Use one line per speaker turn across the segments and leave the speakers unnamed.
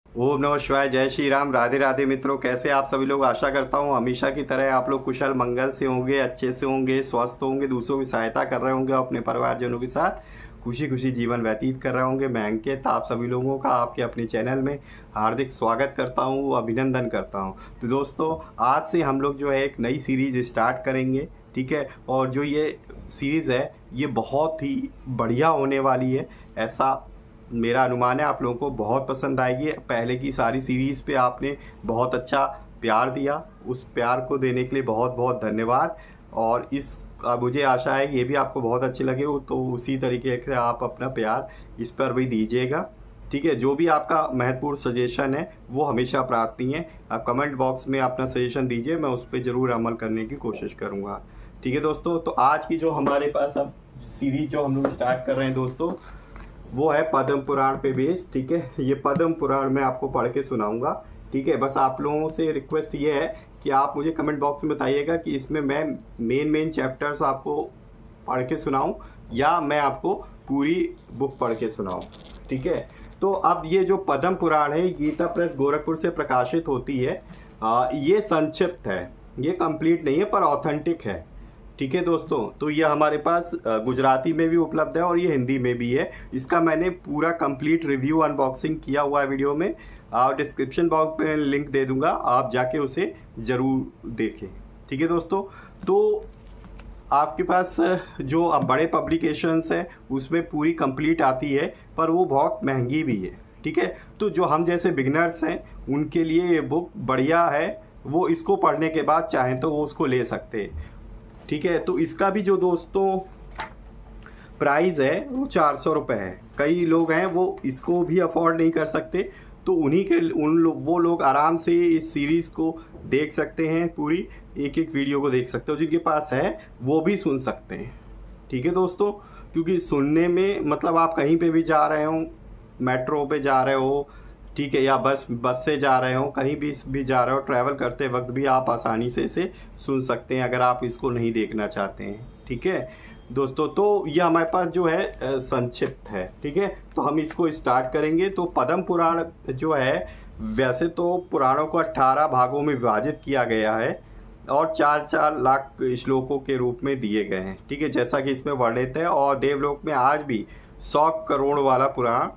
ओम नमः शिवाय। जय श्री राम। राधे राधे मित्रों, कैसे आप सभी लोग। आशा करता हूँ हमेशा की तरह आप लोग कुशल मंगल से होंगे, अच्छे से होंगे, स्वस्थ होंगे, दूसरों की सहायता कर रहे होंगे और अपने परिवारजनों के साथ खुशी खुशी जीवन व्यतीत कर रहे होंगे। मैं अंकित आप सभी लोगों का आपके अपने चैनल में हार्दिक स्वागत करता हूँ, अभिनंदन करता हूँ। तो दोस्तों, आज से हम लोग जो है एक नई सीरीज स्टार्ट करेंगे, ठीक है। और जो ये सीरीज़ है ये बहुत ही बढ़िया होने वाली है, ऐसा मेरा अनुमान है। आप लोगों को बहुत पसंद आएगी। पहले की सारी सीरीज़ पे आपने बहुत अच्छा प्यार दिया, उस प्यार को देने के लिए बहुत बहुत धन्यवाद। और इस मुझे आशा है ये भी आपको बहुत अच्छी लगे हो, तो उसी तरीके से आप अपना प्यार इस पर भी दीजिएगा, ठीक है। जो भी आपका महत्वपूर्ण सजेशन है वो हमेशा प्रार्थनीय है। आप कमेंट बॉक्स में अपना सजेशन दीजिए, मैं उस पर ज़रूर अमल करने की कोशिश करूँगा, ठीक है दोस्तों। तो आज की जो हमारे पास अब सीरीज जो हम लोग स्टार्ट कर रहे हैं दोस्तों, वो है पद्म पुराण पे बेस्ड, ठीक है। ये पद्म पुराण मैं आपको पढ़ के सुनाऊंगा, ठीक है। बस आप लोगों से रिक्वेस्ट ये है कि आप मुझे कमेंट बॉक्स में बताइएगा कि इसमें मैं मेन चैप्टर्स आपको पढ़ के सुनाऊं या मैं आपको पूरी बुक पढ़ के सुनाऊं, ठीक है। तो अब ये जो पद्म पुराण है गीता प्रेस गोरखपुर से प्रकाशित होती है। ये संक्षिप्त है, ये कंप्लीट नहीं है पर ऑथेंटिक है, ठीक है दोस्तों। तो ये हमारे पास गुजराती में भी उपलब्ध है और ये हिंदी में भी है। इसका मैंने पूरा कंप्लीट रिव्यू अनबॉक्सिंग किया हुआ है वीडियो में, डिस्क्रिप्शन बॉक्स में लिंक दे दूंगा, आप जाके उसे ज़रूर देखें, ठीक है दोस्तों। तो आपके पास जो अब बड़े पब्लिकेशंस हैं उसमें पूरी कंप्लीट आती है, पर वो बहुत महंगी भी है, ठीक है। तो जो हम जैसे बिगनर्स हैं उनके लिए ये बुक बढ़िया है, वो इसको पढ़ने के बाद चाहें तो वो उसको ले सकते हैं, ठीक है। तो इसका भी जो दोस्तों प्राइस है वो 400 रुपये है। कई लोग हैं वो इसको भी अफोर्ड नहीं कर सकते, तो उन्हीं के वो लोग आराम से इस सीरीज़ को देख सकते हैं, पूरी एक एक वीडियो को देख सकते हो। जिनके पास है वो भी सुन सकते हैं, ठीक है दोस्तों। क्योंकि सुनने में मतलब आप कहीं पे भी जा रहे हो, मेट्रो पे जा रहे हो, ठीक है, या बस से जा रहे हो, कहीं भी जा रहे हो, ट्रैवल करते वक्त भी आप आसानी से इसे सुन सकते हैं अगर आप इसको नहीं देखना चाहते हैं, ठीक है दोस्तों। तो ये हमारे पास जो है संक्षिप्त है, ठीक है। तो हम इसको स्टार्ट करेंगे। तो पद्म पुराण जो है, वैसे तो पुराणों को 18 भागों में विभाजित किया गया है और 4-4 लाख श्लोकों के रूप में दिए गए हैं, ठीक है, जैसा कि इसमें वर्णित है। और देवलोक में आज भी 100 करोड़ वाला पुराण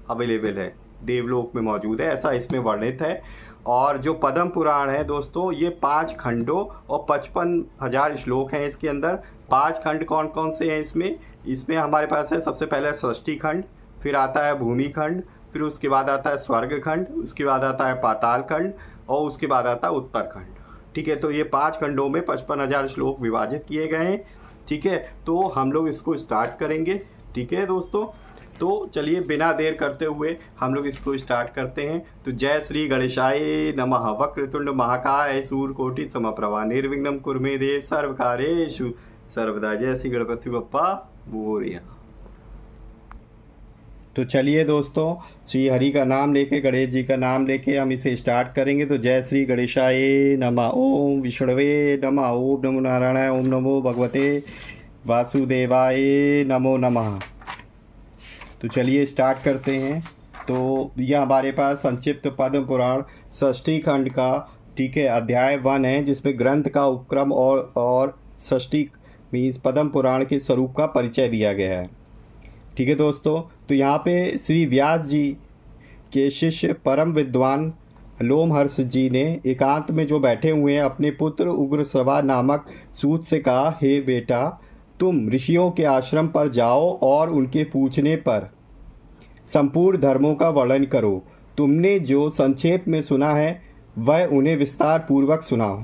अवेलेबल है, देवलोक में मौजूद है, ऐसा इसमें वर्णित है। और जो पद्म पुराण है दोस्तों, ये 5 खंडों और 55,000 श्लोक हैं इसके अंदर। 5 खंड कौन कौन से हैं इसमें हमारे पास है, सबसे पहले सृष्टि खंड, फिर आता है भूमि खंड, फिर उसके बाद आता है स्वर्ग खंड, उसके बाद आता है पाताल खंड और उसके बाद आता है उत्तरखंड, ठीक है। तो ये 5 खंडों में 55,000 श्लोक विभाजित किए गए हैं, ठीक है। तो हम लोग इसको स्टार्ट करेंगे, ठीक है दोस्तों। तो चलिए बिना देर करते हुए हम लोग इसको स्टार्ट करते हैं। तो जय श्री गणेशाय नमः। वक्रतुंड महाकाय सूर्यकोटि समप्रभा निर्विघ्नं कुरु मे देव सर्वकार्येषु सर्वदा। जय श्री गणपति बप्पा मोरया। तो चलिए दोस्तों, श्री हरि का नाम लेके, गणेश जी का नाम लेके हम इसे स्टार्ट करेंगे। तो जय श्री गणेशाय नमः। ओम विष्णवे नमः। ओम नमो नारायणाय। ओम नमो भगवते वासुदेवाय नमो नमः। तो चलिए स्टार्ट करते हैं। तो यह हमारे पास संक्षिप्त पद्म पुराण षष्ठी खंड का, ठीक है, अध्याय 1 है, जिसमें ग्रंथ का उपक्रम और षष्ठी मीन्स पद्म पुराण के स्वरूप का परिचय दिया गया है, ठीक है दोस्तों। तो यहाँ पे श्री व्यास जी के शिष्य परम विद्वान लोमहर्ष जी ने एकांत में जो बैठे हुए हैं, अपने पुत्र उग्रश्रवा नामक सूत से कहा, हे बेटा, तुम ऋषियों के आश्रम पर जाओ और उनके पूछने पर संपूर्ण धर्मों का वर्णन करो। तुमने जो संक्षेप में सुना है वह उन्हें विस्तार पूर्वक सुनाओ।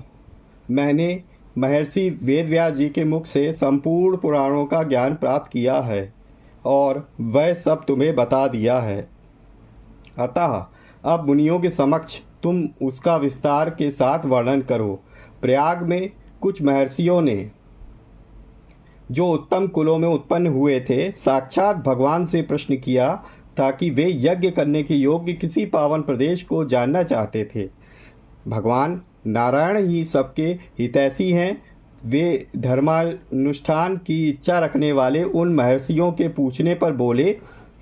मैंने महर्षि वेदव्यास जी के मुख से संपूर्ण पुराणों का ज्ञान प्राप्त किया है और वह सब तुम्हें बता दिया है। अतः अब मुनियों के समक्ष तुम उसका विस्तार के साथ वर्णन करो। प्रयाग में कुछ महर्षियों ने, जो उत्तम कुलों में उत्पन्न हुए थे, साक्षात भगवान से प्रश्न किया था कि वे यज्ञ करने के योग्य किसी पावन प्रदेश को जानना चाहते थे। भगवान नारायण ही सबके हितैषी हैं। वे धर्मानुष्ठान की इच्छा रखने वाले उन महर्षियों के पूछने पर बोले,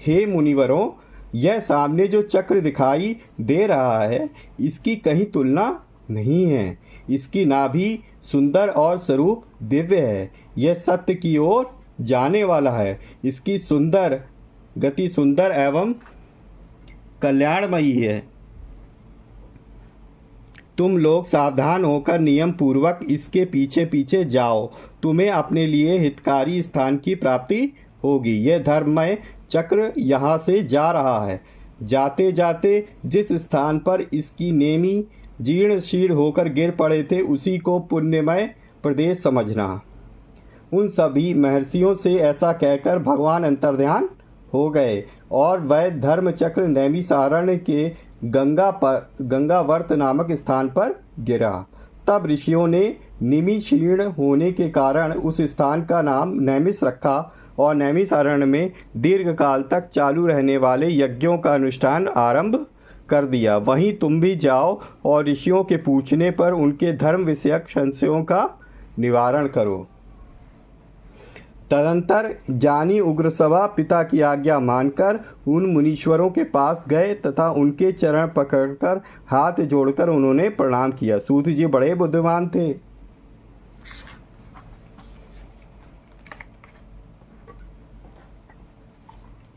हे मुनिवरों, यह सामने जो चक्र दिखाई दे रहा है इसकी कहीं तुलना नहीं है। इसकी नाभि सुंदर और स्वरूप दिव्य है। यह सत्य की ओर जाने वाला है। इसकी गति सुंदर एवं कल्याणमयी है। तुम लोग सावधान होकर नियम पूर्वक इसके पीछे पीछे जाओ। तुम्हें अपने लिए हितकारी स्थान की प्राप्ति होगी। यह धर्ममय चक्र यहाँ से जा रहा है। जाते जाते जिस स्थान पर इसकी नेमी जीर्ण शीर्ण होकर गिर पड़े थे उसी को पुण्यमय प्रदेश समझना। उन सभी महर्षियों से ऐसा कहकर भगवान अंतर्ध्यान हो गए और वह धर्मचक्र नैमिषारण्य के गंगावर्त नामक स्थान पर गिरा। तब ऋषियों ने निमिषीर्ण होने के कारण उस स्थान का नाम नैमिष रखा और नैमिषारण्य में दीर्घ काल तक चालू रहने वाले यज्ञों का अनुष्ठान आरंभ कर दिया। वहीं तुम भी जाओ और ऋषियों के पूछने पर उनके धर्म विषयक संशयों का निवारण करो। तदंतर ज्ञानी उग्रसवा पिता की आज्ञा मानकर उन मुनीश्वरों के पास गए तथा उनके चरण पकड़कर हाथ जोड़कर उन्होंने प्रणाम किया। सूत जी बड़े बुद्धिमान थे।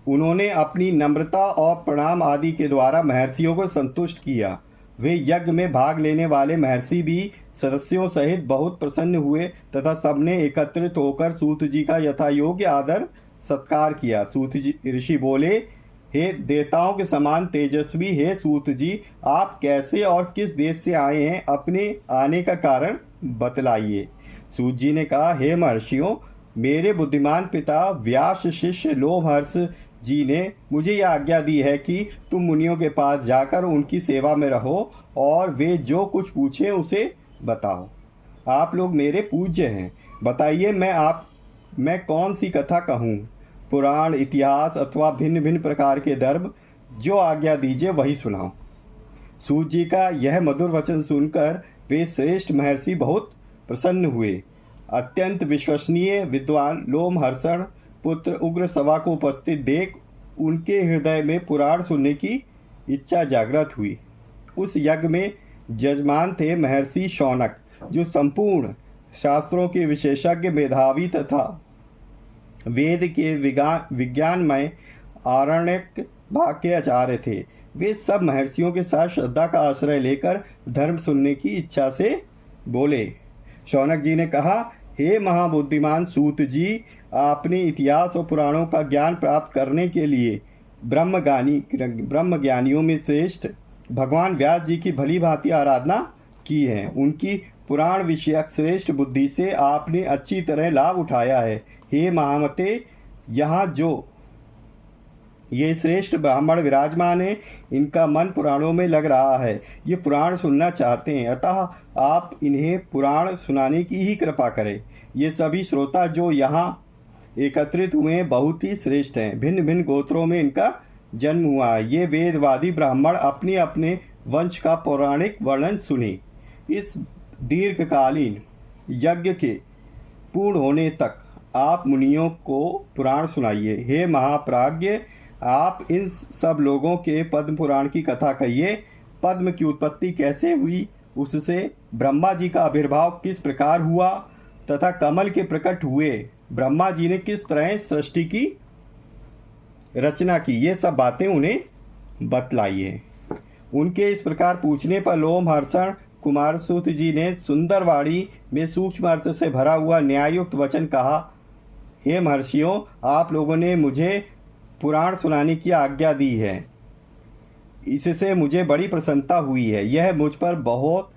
उन्होंने अपनी नम्रता और प्रणाम आदि के द्वारा महर्षियों को संतुष्ट किया। वे यज्ञ में भाग लेने वाले महर्षि भी सदस्यों सहित बहुत प्रसन्न हुए तथा सबने एकत्रित होकर सूत जी का यथा योग्य आदर सत्कार किया। सूत जी ऋषि बोले, हे देवताओं के समान तेजस्वी हे सूत जी, आप कैसे और किस देश से आए हैं? अपने आने का कारण बतलाइए। सूत जी ने कहा, हे महर्षियों, मेरे बुद्धिमान पिता व्यास शिष्य लोमहर्ष जी ने मुझे यह आज्ञा दी है कि तुम मुनियों के पास जाकर उनकी सेवा में रहो और वे जो कुछ पूछें उसे बताओ। आप लोग मेरे पूज्य हैं। बताइए मैं कौन सी कथा कहूँ? पुराण, इतिहास अथवा भिन्न भिन्न प्रकार के धर्म, जो आज्ञा दीजिए वही सुनाओ। सूत जी का यह मधुर वचन सुनकर वे श्रेष्ठ महर्षि बहुत प्रसन्न हुए। अत्यंत विश्वसनीय विद्वान लोमहर्षण पुत्र उग्रसवा को उपस्थित देख उनके हृदय में पुराण सुनने की इच्छा जागृत हुई। उस यज्ञ में जजमान थे महर्षि शौनक, जो संपूर्ण शास्त्रों के विशेषज्ञ, मेधावी तथा वेद के विज्ञानमय आरण्यक भाग के आचार्य थे। वे सब महर्षियों के साथ श्रद्धा का आश्रय लेकर धर्म सुनने की इच्छा से बोले। शौनक जी ने कहा, हे महाबुद्धिमान सूत जी, आपने इतिहास और पुराणों का ज्ञान प्राप्त करने के लिए ब्रह्मज्ञानियों में श्रेष्ठ भगवान व्यास जी की भली भांति आराधना की है। उनकी पुराण विषयक श्रेष्ठ बुद्धि से आपने अच्छी तरह लाभ उठाया है। हे महामते, यहाँ जो ये श्रेष्ठ ब्राह्मण विराजमान है, इनका मन पुराणों में लग रहा है। ये पुराण सुनना चाहते हैं, अतः आप इन्हें पुराण सुनाने की ही कृपा करें। ये सभी श्रोता जो यहाँ एकत्रित हुए हैं बहुत ही श्रेष्ठ हैं। भिन्न भिन्न गोत्रों में इनका जन्म हुआ है। ये वेदवादी ब्राह्मण अपने अपने वंश का पौराणिक वर्णन सुने। इस दीर्घकालीन यज्ञ के पूर्ण होने तक आप मुनियों को पुराण सुनाइए। हे महाप्राज्ञ, आप इन सब लोगों के पद्म पुराण की कथा कहिए। पद्म की उत्पत्ति कैसे हुई, उससे ब्रह्मा जी का आविर्भाव किस प्रकार हुआ तथा कमल के प्रकट हुए ब्रह्मा जी ने किस तरह सृष्टि की रचना की, ये सब बातें उन्हें बतलाइए। उनके इस प्रकार पूछने पर लोमहर्षण कुमार सूत जी ने सुंदर वाणी में सूक्ष्म अर्थ से भरा हुआ न्यायुक्त वचन कहा, हे महर्षियों, आप लोगों ने मुझे पुराण सुनाने की आज्ञा दी है। इससे मुझे बड़ी प्रसन्नता हुई है। यह मुझ पर बहुत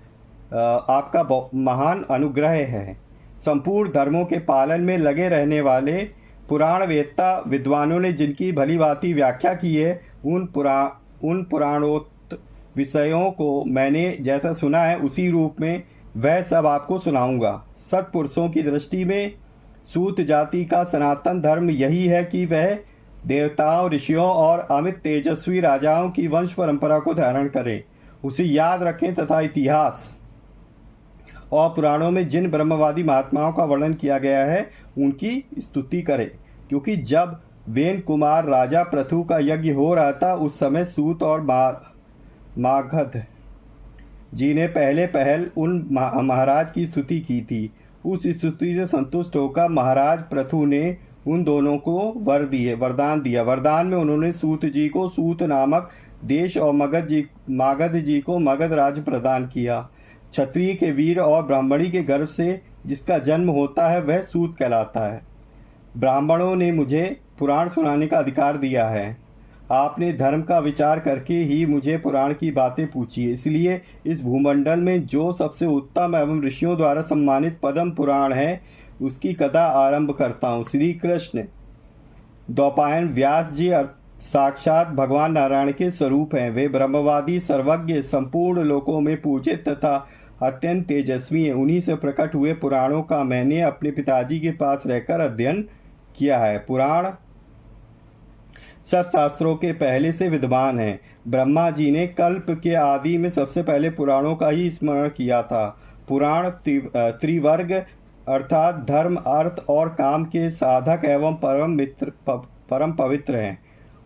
आपका महान अनुग्रह है। संपूर्ण धर्मों के पालन में लगे रहने वाले पुराण वेत्ता विद्वानों ने जिनकी भली भांति व्याख्या की है, उन पुराणोक्त विषयों को मैंने जैसा सुना है उसी रूप में वह सब आपको सुनाऊंगा। सत्पुरुषों की दृष्टि में सूत जाति का सनातन धर्म यही है कि वह देवताओं, ऋषियों और अमित तेजस्वी राजाओं की वंश परंपरा को धारण करें, उसे याद रखें तथा इतिहास और पुराणों में जिन ब्रह्मवादी महात्माओं का वर्णन किया गया है उनकी स्तुति करें। क्योंकि जब वेन कुमार राजा पृथु का यज्ञ हो रहा था। उस समय सूत और मागध जी ने पहल उन महाराज की स्तुति की थी। उस स्तुति से संतुष्ट होकर महाराज पृथु ने उन दोनों को वरदान दिया। वरदान में उन्होंने सूत जी को सूत नामक देश और मागध जी को मगध राज्य प्रदान किया। क्षत्रिय के वीर और ब्राह्मणी के गर्भ से जिसका जन्म होता है वह सूत कहलाता है। ब्राह्मणों ने मुझे पुराण सुनाने का अधिकार दिया है। आपने धर्म का विचार करके ही मुझे पुराण की बातें पूछी है, इसलिए इस भूमंडल में जो सबसे उत्तम एवं ऋषियों द्वारा सम्मानित पद्म पुराण है उसकी कथा आरंभ करता हूँ। श्री कृष्ण द्वैपायन व्यास जी साक्षात भगवान नारायण के स्वरूप हैं। वे ब्रह्मवादी, सर्वज्ञ, संपूर्ण लोकों में पूजित तथा अत्यंत तेजस्वी हैं। उन्हीं से प्रकट हुए पुराणों का मैंने अपने पिताजी के पास रहकर अध्ययन किया है। पुराण सब शास्त्रों के पहले से विद्वान हैं। ब्रह्मा जी ने कल्प के आदि में सबसे पहले पुराणों का ही स्मरण किया था। पुराण त्रिवर्ग अर्थात धर्म, अर्थ और काम के साधक एवं परम पवित्र हैं।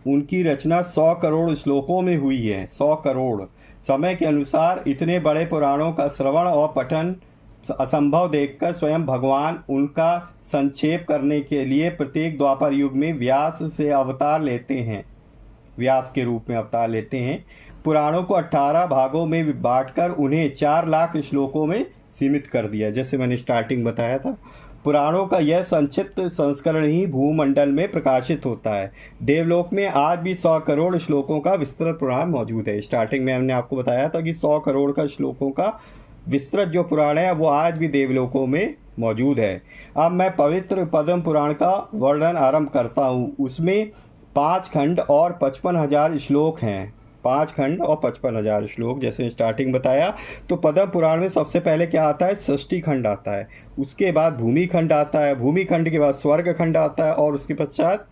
उनकी रचना 100 करोड़ श्लोकों में हुई है। 100 करोड़। समय के अनुसार इतने बड़े पुराणों का श्रवण और पठन असंभव देखकर स्वयं भगवान उनका संक्षेप करने के लिए प्रत्येक द्वापर युग में व्यास से अवतार लेते हैं, व्यास के रूप में अवतार लेते हैं। पुराणों को 18 भागों में बांटकर उन्हें 4 लाख श्लोकों में सीमित कर दिया, जैसे मैंने स्टार्टिंग बताया था। पुराणों का यह संक्षिप्त संस्करण ही भूमंडल में प्रकाशित होता है। देवलोक में आज भी 100 करोड़ श्लोकों का विस्तृत पुराण मौजूद है। स्टार्टिंग में हमने आपको बताया था कि 100 करोड़ का श्लोकों का विस्तृत जो पुराण है वो आज भी देवलोकों में मौजूद है। अब मैं पवित्र पद्म पुराण का वर्णन आरंभ करता हूँ। उसमें 5 खंड और 55,000 श्लोक हैं। 5 खंड और 55,000 श्लोक, जैसे स्टार्टिंग बताया। तो पद्म पुराण में सबसे पहले क्या आता है? सृष्टि खंड आता है। उसके बाद भूमि खंड आता है। भूमि खंड के बाद स्वर्ग खंड आता है और उसके पश्चात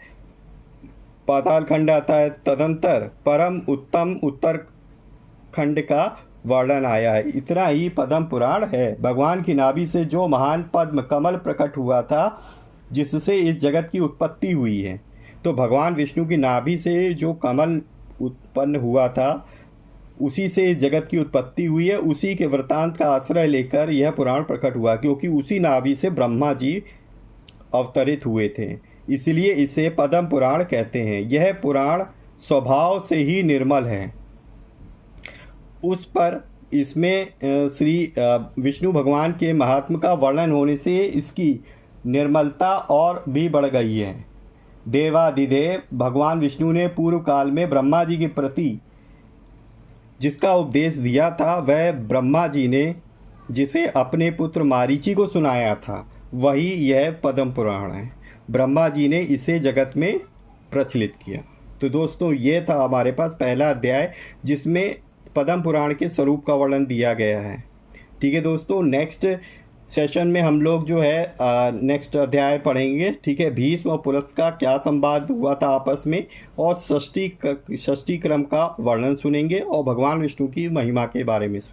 पाताल खंड आता है। तदंतर परम उत्तम उत्तर खंड का वर्णन आया है। इतना ही पद्म पुराण है। भगवान की नाभि से जो महान पद्म कमल प्रकट हुआ था जिससे इस जगत की उत्पत्ति हुई है, तो भगवान विष्णु की नाभि से जो कमल उत्पन्न हुआ था उसी से इस जगत की उत्पत्ति हुई है। उसी के वृतांत का आश्रय लेकर यह पुराण प्रकट हुआ, क्योंकि उसी नाभि से ब्रह्मा जी अवतरित हुए थे, इसलिए इसे पद्म पुराण कहते हैं। यह पुराण स्वभाव से ही निर्मल है। उस पर इसमें श्री विष्णु भगवान के महात्म का वर्णन होने से इसकी निर्मलता और भी बढ़ गई है। देवादिदेव भगवान विष्णु ने पूर्व काल में ब्रह्मा जी के प्रति जिसका उपदेश दिया था, वह ब्रह्मा जी ने जिसे अपने पुत्र मारीची को सुनाया था, वही यह पद्म पुराण है। ब्रह्मा जी ने इसे जगत में प्रचलित किया। तो दोस्तों, ये था हमारे पास पहला अध्याय जिसमें पद्म पुराण के स्वरूप का वर्णन दिया गया है। ठीक है दोस्तों, नेक्स्ट सेशन में हम लोग जो है नेक्स्ट अध्याय पढ़ेंगे। ठीक है, भीष्म और पुलत्स का क्या संवाद हुआ था आपस में, और षष्ठी क्रम का वर्णन सुनेंगे और भगवान विष्णु की महिमा के बारे में सुनेंगे।